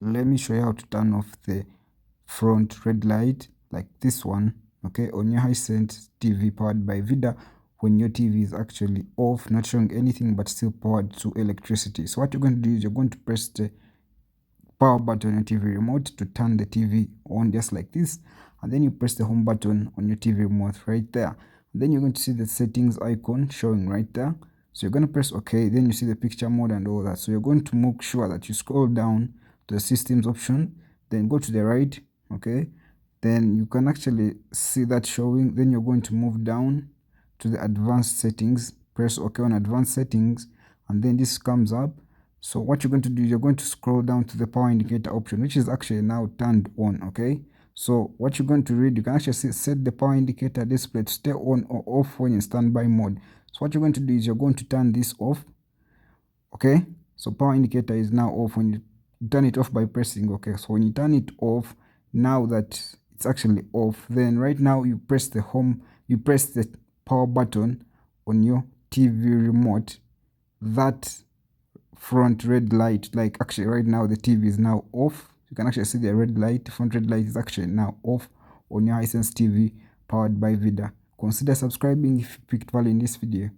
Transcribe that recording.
Let me show you how to turn off the front red light like this one, okay, on your Hisense TV powered by Vidaa, when your TV is actually off, not showing anything but still powered to electricity. So what you're going to do is you're going to press the power button on your TV remote to turn the TV on, just like this, and then you press the home button on your TV remote right there. And then you're going to see the settings icon showing right there. So you're going to press OK, then you see the picture mode and all that. So you're going to make sure that you scroll down to the systems option, then go to the right, okay, then you can actually see that showing. Then you're going to move down to the advanced settings, press OK on advanced settings, and then this comes up. So what you're going to do is you're going to scroll down to the power indicator option, which is actually now turned on, okay? So what you're going to read, you can actually set the power indicator display to stay on or off when in standby mode. So what you're going to do is you're going to turn this off, okay? So power indicator is now off. When you turn it off by pressing OK. So when you turn it off, now that it's actually off, then right now you press the power button on your TV remote. That front red light, like actually right now the TV is now off. You can actually see the red light, front red light is actually now off on your Hisense TV powered by Vidaa. Consider subscribing if you picked value in this video.